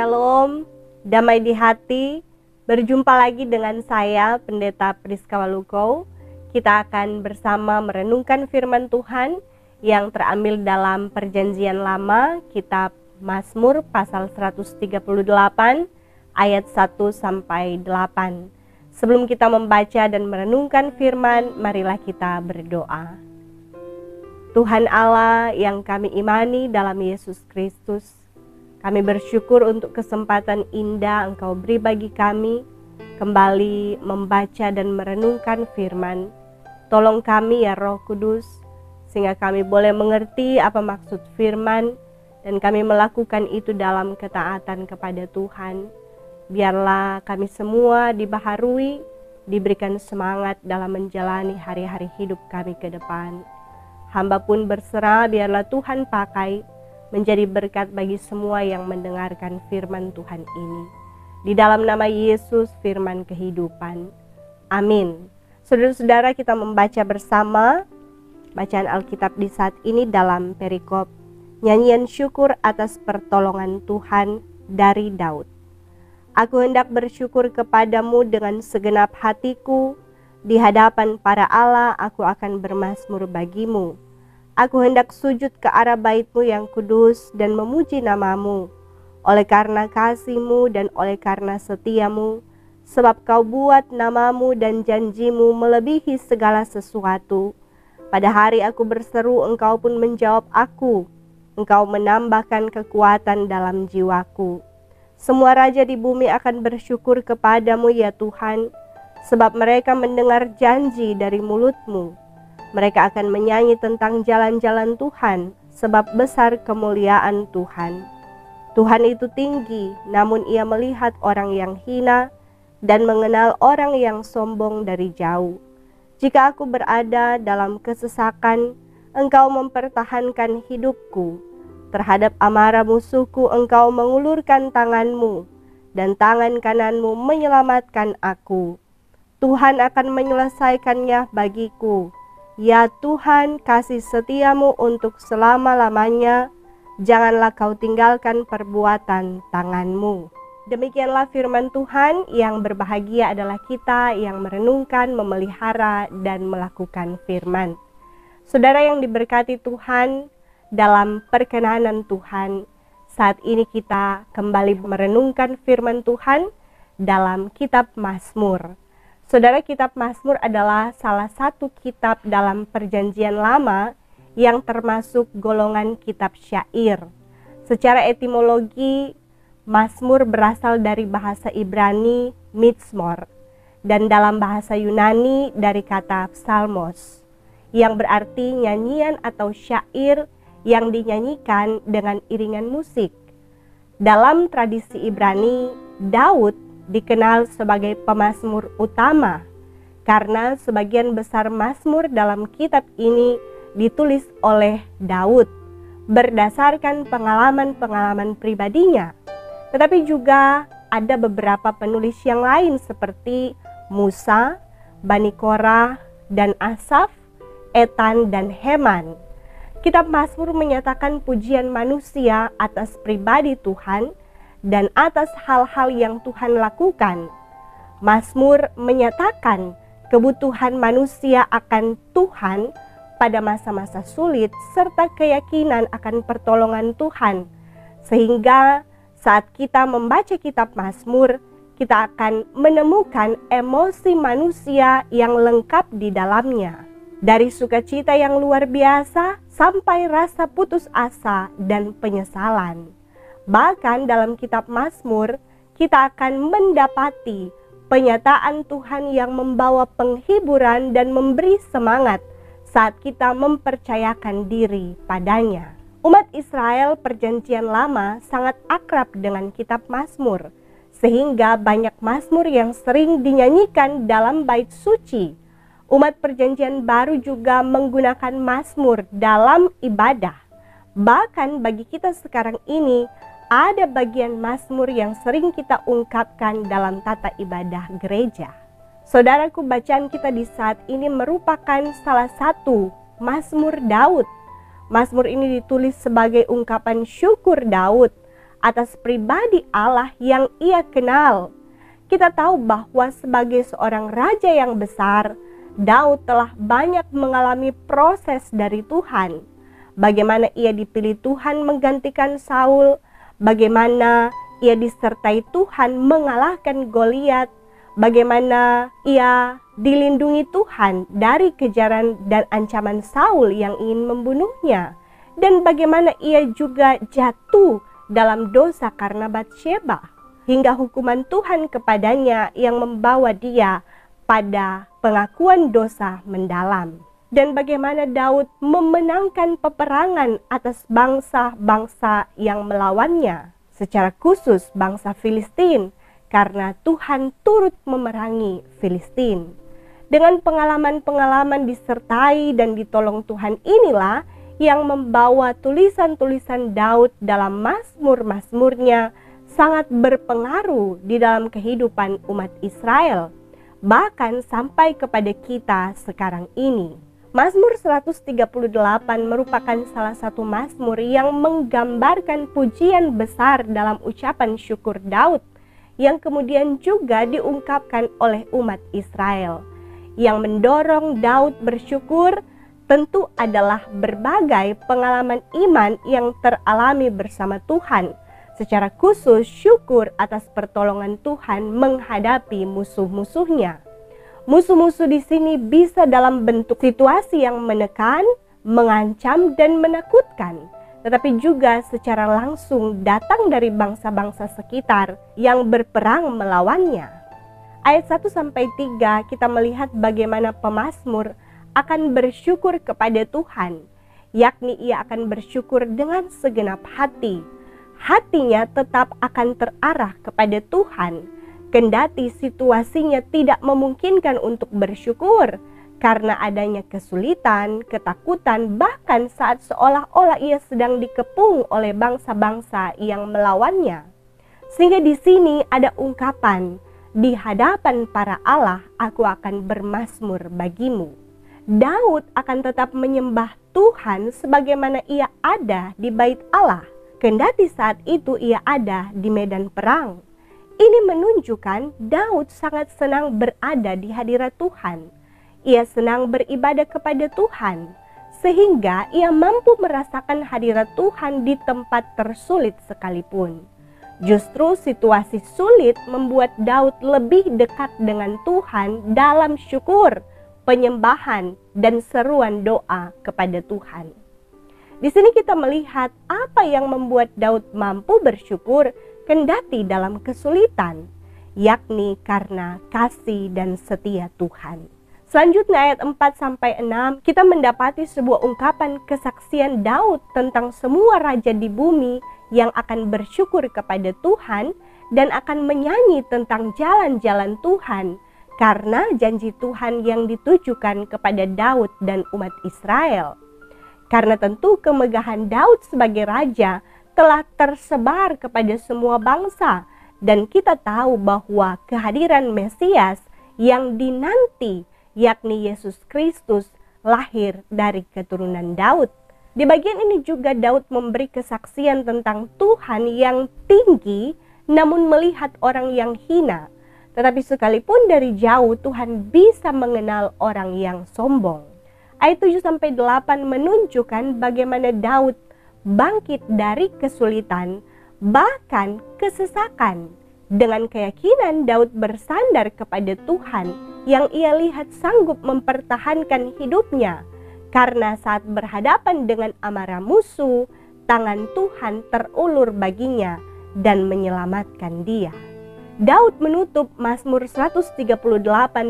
Shalom, damai di hati. Berjumpa lagi dengan saya, Pendeta Priska Waluko. Kita akan bersama merenungkan firman Tuhan yang terambil dalam Perjanjian Lama, kitab Mazmur pasal 138 ayat 1 sampai 8. Sebelum kita membaca dan merenungkan firman, marilah kita berdoa. Tuhan Allah yang kami imani dalam Yesus Kristus, kami bersyukur untuk kesempatan indah Engkau beri bagi kami kembali membaca dan merenungkan firman. Tolong kami ya Roh Kudus, sehingga kami boleh mengerti apa maksud firman dan kami melakukan itu dalam ketaatan kepada Tuhan. Biarlah kami semua dibaharui, diberikan semangat dalam menjalani hari-hari hidup kami ke depan. Hamba pun berserah, biarlah Tuhan pakai menjadi berkat bagi semua yang mendengarkan firman Tuhan ini. Di dalam nama Yesus, firman kehidupan. Amin. Saudara-saudara, kita membaca bersama bacaan Alkitab di saat ini dalam perikop nyanyian syukur atas pertolongan Tuhan dari Daud. Aku hendak bersyukur kepadamu dengan segenap hatiku, di hadapan para Allah aku akan bermazmur bagimu. Aku hendak sujud ke arah bait-Mu yang kudus dan memuji nama-Mu, oleh karena kasih-Mu dan oleh karena setia-Mu, sebab Kau buat nama-Mu dan janji-Mu melebihi segala sesuatu. Pada hari aku berseru, Engkau pun menjawab aku. Engkau menambahkan kekuatan dalam jiwaku. Semua raja di bumi akan bersyukur kepadamu ya Tuhan, sebab mereka mendengar janji dari mulut-Mu. Mereka akan menyanyi tentang jalan-jalan Tuhan, sebab besar kemuliaan Tuhan. Tuhan itu tinggi, namun Ia melihat orang yang hina dan mengenal orang yang sombong dari jauh. Jika aku berada dalam kesesakan, Engkau mempertahankan hidupku. Terhadap amarah musuhku, Engkau mengulurkan tangan-Mu, dan tangan kanan-Mu menyelamatkan aku. Tuhan akan menyelesaikannya bagiku. Ya Tuhan, kasih setia-Mu untuk selama-lamanya, janganlah Kau tinggalkan perbuatan tangan-Mu. Demikianlah firman Tuhan. Yang berbahagia adalah kita yang merenungkan, memelihara, dan melakukan firman. Saudara yang diberkati Tuhan, dalam perkenanan Tuhan, saat ini kita kembali merenungkan firman Tuhan dalam kitab Mazmur. Saudara, kitab Mazmur adalah salah satu kitab dalam Perjanjian Lama yang termasuk golongan kitab syair. Secara etimologi, Mazmur berasal dari bahasa Ibrani mizmor dan dalam bahasa Yunani dari kata psalmos, yang berarti nyanyian atau syair yang dinyanyikan dengan iringan musik. Dalam tradisi Ibrani, Daud dikenal sebagai pemazmur utama karena sebagian besar mazmur dalam kitab ini ditulis oleh Daud berdasarkan pengalaman-pengalaman pribadinya. Tetapi juga ada beberapa penulis yang lain seperti Musa, Bani Korah, dan Asaf, Etan, dan Heman. Kitab Mazmur menyatakan pujian manusia atas pribadi Tuhan dan atas hal-hal yang Tuhan lakukan. Mazmur menyatakan kebutuhan manusia akan Tuhan pada masa-masa sulit serta keyakinan akan pertolongan Tuhan. Sehingga saat kita membaca kitab Mazmur, kita akan menemukan emosi manusia yang lengkap di dalamnya. Dari sukacita yang luar biasa sampai rasa putus asa dan penyesalan. Bahkan dalam kitab Mazmur, kita akan mendapati penyataan Tuhan yang membawa penghiburan dan memberi semangat saat kita mempercayakan diri padanya. Umat Israel Perjanjian Lama sangat akrab dengan kitab Mazmur, sehingga banyak mazmur yang sering dinyanyikan dalam bait suci. Umat Perjanjian Baru juga menggunakan mazmur dalam ibadah. Bahkan bagi kita sekarang ini, ada bagian mazmur yang sering kita ungkapkan dalam tata ibadah gereja. Saudaraku, bacaan kita di saat ini merupakan salah satu mazmur Daud. Mazmur ini ditulis sebagai ungkapan syukur Daud atas pribadi Allah yang ia kenal. Kita tahu bahwa sebagai seorang raja yang besar, Daud telah banyak mengalami proses dari Tuhan. Bagaimana ia dipilih Tuhan menggantikan Saul, bagaimana ia disertai Tuhan mengalahkan Goliat, bagaimana ia dilindungi Tuhan dari kejaran dan ancaman Saul yang ingin membunuhnya, dan bagaimana ia juga jatuh dalam dosa karena Batsyeba, hingga hukuman Tuhan kepadanya yang membawa dia pada pengakuan dosa mendalam. Dan bagaimana Daud memenangkan peperangan atas bangsa-bangsa yang melawannya, secara khusus bangsa Filistin, karena Tuhan turut memerangi Filistin. Dengan pengalaman-pengalaman disertai dan ditolong Tuhan inilah yang membawa tulisan-tulisan Daud dalam mazmur-mazmurnya sangat berpengaruh di dalam kehidupan umat Israel, bahkan sampai kepada kita sekarang ini. Mazmur 138 merupakan salah satu mazmur yang menggambarkan pujian besar dalam ucapan syukur Daud, yang kemudian juga diungkapkan oleh umat Israel. Yang mendorong Daud bersyukur tentu adalah berbagai pengalaman iman yang teralami bersama Tuhan, secara khusus syukur atas pertolongan Tuhan menghadapi musuh-musuhnya. Musuh-musuh di sini bisa dalam bentuk situasi yang menekan, mengancam, dan menakutkan, tetapi juga secara langsung datang dari bangsa-bangsa sekitar yang berperang melawannya. Ayat 1-3 kita melihat bagaimana pemazmur akan bersyukur kepada Tuhan, yakni ia akan bersyukur dengan segenap hati. Hatinya tetap akan terarah kepada Tuhan, kendati situasinya tidak memungkinkan untuk bersyukur karena adanya kesulitan, ketakutan, bahkan saat seolah-olah ia sedang dikepung oleh bangsa-bangsa yang melawannya. Sehingga di sini ada ungkapan, di hadapan para Allah aku akan bermazmur bagimu. Daud akan tetap menyembah Tuhan sebagaimana ia ada di bait Allah, kendati saat itu ia ada di medan perang. Ini menunjukkan Daud sangat senang berada di hadirat Tuhan. Ia senang beribadah kepada Tuhan, sehingga ia mampu merasakan hadirat Tuhan di tempat tersulit sekalipun. Justru situasi sulit membuat Daud lebih dekat dengan Tuhan dalam syukur, penyembahan, dan seruan doa kepada Tuhan. Di sini kita melihat apa yang membuat Daud mampu bersyukur kendati dalam kesulitan, yakni karena kasih dan setia Tuhan. Selanjutnya ayat 4-6 kita mendapati sebuah ungkapan kesaksian Daud tentang semua raja di bumi yang akan bersyukur kepada Tuhan dan akan menyanyi tentang jalan-jalan Tuhan karena janji Tuhan yang ditujukan kepada Daud dan umat Israel. Karena tentu kemegahan Daud sebagai raja telah tersebar kepada semua bangsa, dan kita tahu bahwa kehadiran Mesias yang dinanti, yakni Yesus Kristus, lahir dari keturunan Daud. Di bagian ini juga Daud memberi kesaksian tentang Tuhan yang tinggi namun melihat orang yang hina. Tetapi sekalipun dari jauh Tuhan bisa mengenal orang yang sombong. Ayat 7-8 menunjukkan bagaimana Daud bangkit dari kesulitan, bahkan kesesakan. Dengan keyakinan Daud bersandar kepada Tuhan yang ia lihat sanggup mempertahankan hidupnya. Karena saat berhadapan dengan amarah musuh, tangan Tuhan terulur baginya dan menyelamatkan dia. Daud menutup Mazmur 138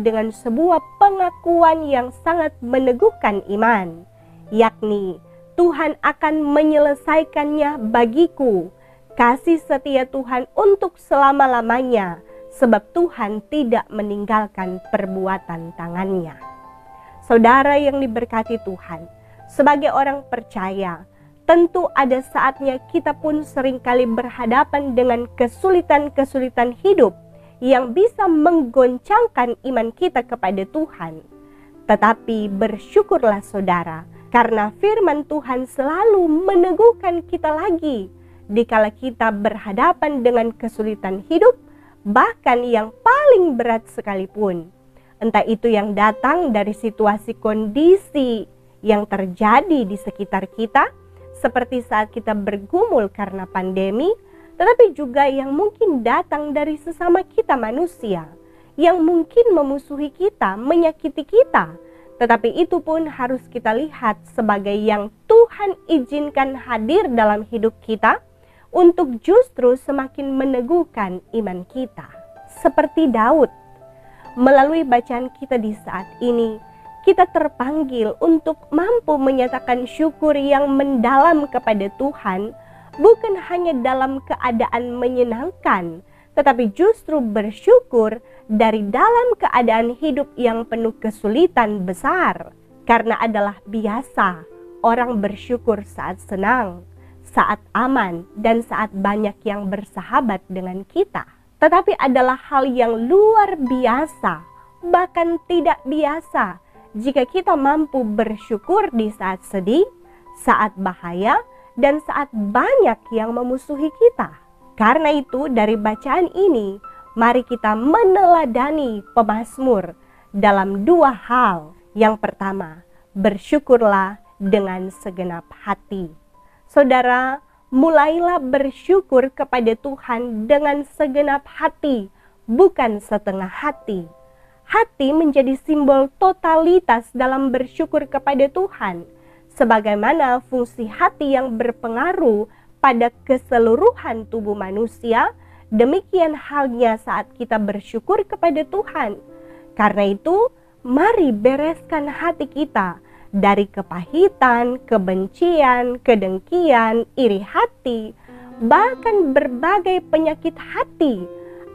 dengan sebuah pengakuan yang sangat meneguhkan iman, yakni Tuhan akan menyelesaikannya bagiku. Kasih setia Tuhan untuk selama-lamanya, sebab Tuhan tidak meninggalkan perbuatan tangannya. Saudara yang diberkati Tuhan, sebagai orang percaya, tentu ada saatnya kita pun seringkali berhadapan dengan kesulitan-kesulitan hidup yang bisa menggoncangkan iman kita kepada Tuhan. Tetapi bersyukurlah saudara, karena firman Tuhan selalu meneguhkan kita lagi dikala kita berhadapan dengan kesulitan hidup, bahkan yang paling berat sekalipun. Entah itu yang datang dari situasi kondisi yang terjadi di sekitar kita, seperti saat kita bergumul karena pandemi, tetapi juga yang mungkin datang dari sesama kita manusia, yang mungkin memusuhi kita, menyakiti kita. Tetapi itu pun harus kita lihat sebagai yang Tuhan izinkan hadir dalam hidup kita untuk justru semakin meneguhkan iman kita. Seperti Daud, melalui bacaan kita di saat ini, kita terpanggil untuk mampu menyatakan syukur yang mendalam kepada Tuhan, bukan hanya dalam keadaan menyenangkan, tetapi justru bersyukur dari dalam keadaan hidup yang penuh kesulitan besar. Karena adalah biasa orang bersyukur saat senang, saat aman, dan saat banyak yang bersahabat dengan kita. Tetapi adalah hal yang luar biasa, bahkan tidak biasa, jika kita mampu bersyukur di saat sedih, saat bahaya, dan saat banyak yang memusuhi kita. Karena itu dari bacaan ini, mari kita meneladani pemazmur dalam dua hal. Yang pertama, bersyukurlah dengan segenap hati. Saudara, mulailah bersyukur kepada Tuhan dengan segenap hati, bukan setengah hati. Hati menjadi simbol totalitas dalam bersyukur kepada Tuhan, sebagaimana fungsi hati yang berpengaruh pada keseluruhan tubuh manusia, demikian halnya saat kita bersyukur kepada Tuhan. Karena itu, mari bereskan hati kita dari kepahitan, kebencian, kedengkian, iri hati, bahkan berbagai penyakit hati,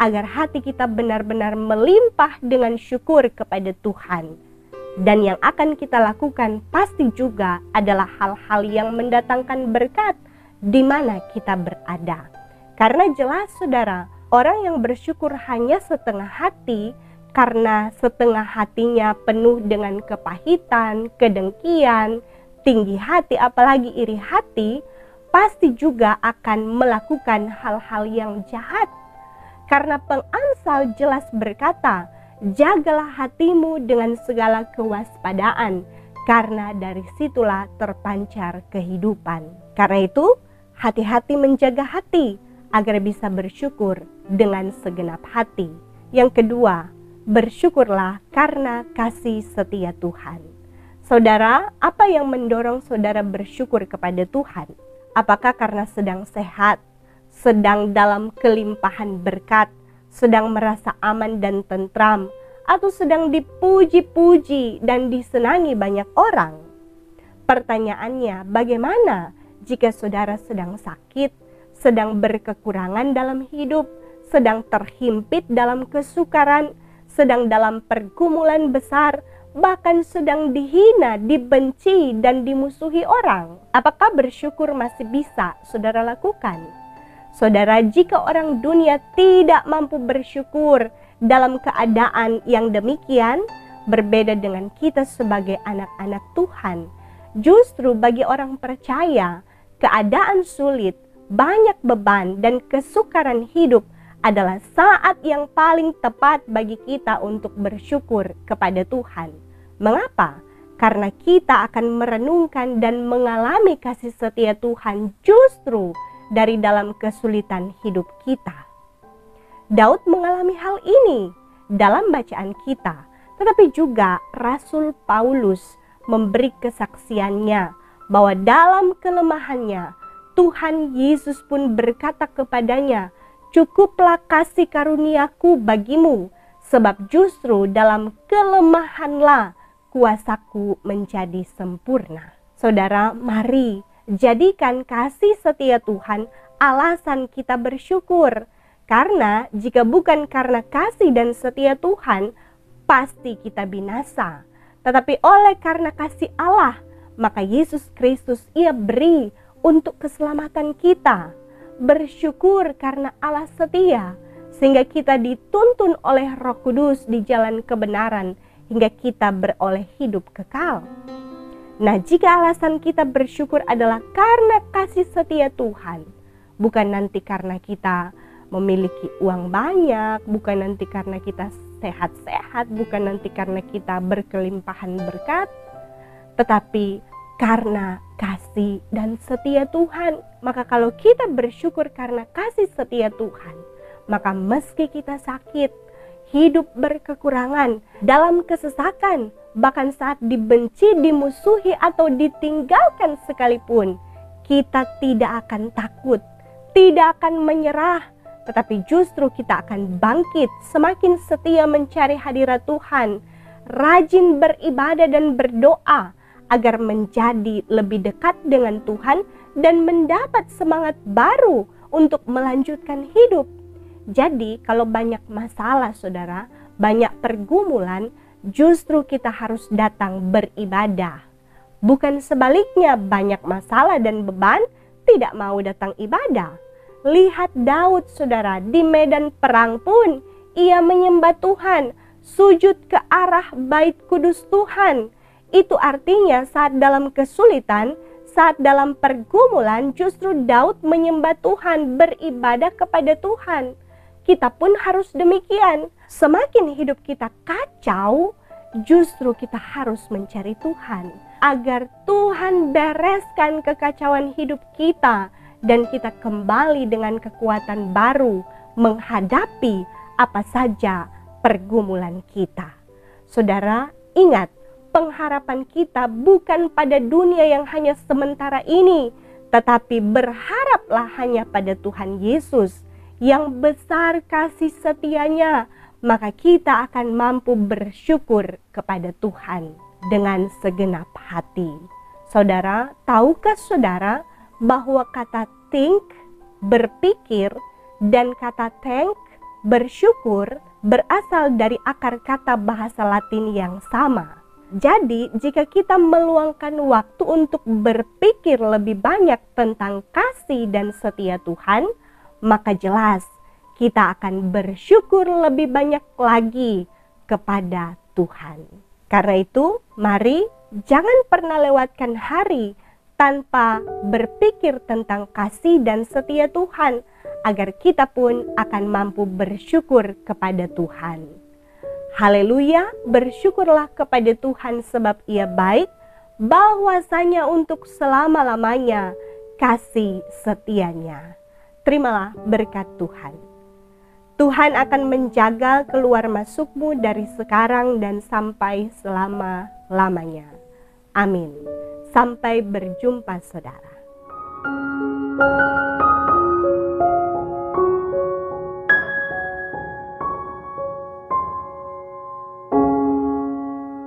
agar hati kita benar-benar melimpah dengan syukur kepada Tuhan. Dan yang akan kita lakukan pasti juga adalah hal-hal yang mendatangkan berkat di mana kita berada. Karena jelas saudara, orang yang bersyukur hanya setengah hati, karena setengah hatinya penuh dengan kepahitan, kedengkian, tinggi hati, apalagi iri hati, pasti juga akan melakukan hal-hal yang jahat. Karena pengamsal jelas berkata, jagalah hatimu dengan segala kewaspadaan, karena dari situlah terpancar kehidupan. Karena itu, hati-hati menjaga hati, agar bisa bersyukur dengan segenap hati. Yang kedua, bersyukurlah karena kasih setia Tuhan. Saudara, apa yang mendorong saudara bersyukur kepada Tuhan? Apakah karena sedang sehat, sedang dalam kelimpahan berkat, sedang merasa aman dan tentram, atau sedang dipuji-puji dan disenangi banyak orang? Pertanyaannya, bagaimana jika saudara sedang sakit, sedang berkekurangan dalam hidup, sedang terhimpit dalam kesukaran, sedang dalam pergumulan besar, bahkan sedang dihina, dibenci, dan dimusuhi orang? Apakah bersyukur masih bisa saudara lakukan? Saudara, jika orang dunia tidak mampu bersyukur dalam keadaan yang demikian, berbeda dengan kita sebagai anak-anak Tuhan. Justru bagi orang percaya, keadaan sulit, banyak beban, dan kesukaran hidup adalah saat yang paling tepat bagi kita untuk bersyukur kepada Tuhan. Mengapa? Karena kita akan merenungkan dan mengalami kasih setia Tuhan justru dari dalam kesulitan hidup kita. Daud mengalami hal ini dalam bacaan kita, tetapi juga Rasul Paulus memberi kesaksiannya bahwa dalam kelemahannya Tuhan Yesus pun berkata kepadanya, "Cukuplah kasih karuniaku bagimu, sebab justru dalam kelemahanlah kuasaku menjadi sempurna." Saudara, mari jadikan kasih setia Tuhan alasan kita bersyukur. Karena jika bukan karena kasih dan setia Tuhan, pasti kita binasa. Tetapi oleh karena kasih Allah, maka Yesus Kristus ia beri untuk keselamatan kita. Bersyukur karena Allah setia, sehingga kita dituntun oleh Roh Kudus di jalan kebenaran, hingga kita beroleh hidup kekal. Nah, jika alasan kita bersyukur adalah karena kasih setia Tuhan, bukan nanti karena kita memiliki uang banyak, bukan nanti karena kita sehat-sehat, bukan nanti karena kita berkelimpahan berkat, tetapi karena kasih dan setia Tuhan. Maka kalau kita bersyukur karena kasih setia Tuhan, maka meski kita sakit, hidup berkekurangan, dalam kesesakan, bahkan saat dibenci, dimusuhi, atau ditinggalkan sekalipun, kita tidak akan takut, tidak akan menyerah, tetapi justru kita akan bangkit, semakin setia mencari hadirat Tuhan, rajin beribadah dan berdoa, agar menjadi lebih dekat dengan Tuhan dan mendapat semangat baru untuk melanjutkan hidup. Jadi kalau banyak masalah saudara, banyak pergumulan, justru kita harus datang beribadah. Bukan sebaliknya, banyak masalah dan beban, tidak mau datang ibadah. Lihat Daud saudara, di medan perang pun ia menyembah Tuhan, sujud ke arah bait kudus Tuhan. Itu artinya saat dalam kesulitan, saat dalam pergumulan, justru Daud menyembah Tuhan, beribadah kepada Tuhan. Kita pun harus demikian. Semakin hidup kita kacau, justru kita harus mencari Tuhan, agar Tuhan bereskan kekacauan hidup kita, dan kita kembali dengan kekuatan baru menghadapi apa saja pergumulan kita. Saudara, ingat, pengharapan kita bukan pada dunia yang hanya sementara ini, tetapi berharaplah hanya pada Tuhan Yesus yang besar kasih setianya, maka kita akan mampu bersyukur kepada Tuhan dengan segenap hati. Saudara, tahukah saudara bahwa kata think, berpikir, dan kata thank, bersyukur, berasal dari akar kata bahasa Latin yang sama. Jadi, jika kita meluangkan waktu untuk berpikir lebih banyak tentang kasih dan setia Tuhan, maka jelas kita akan bersyukur lebih banyak lagi kepada Tuhan. Karena itu, mari jangan pernah lewatkan hari tanpa berpikir tentang kasih dan setia Tuhan, agar kita pun akan mampu bersyukur kepada Tuhan. Haleluya, bersyukurlah kepada Tuhan sebab Ia baik, bahwasanya untuk selama-lamanya kasih setianya. Terimalah berkat Tuhan. Tuhan akan menjaga keluar masukmu dari sekarang dan sampai selama-lamanya. Amin. Sampai berjumpa saudara.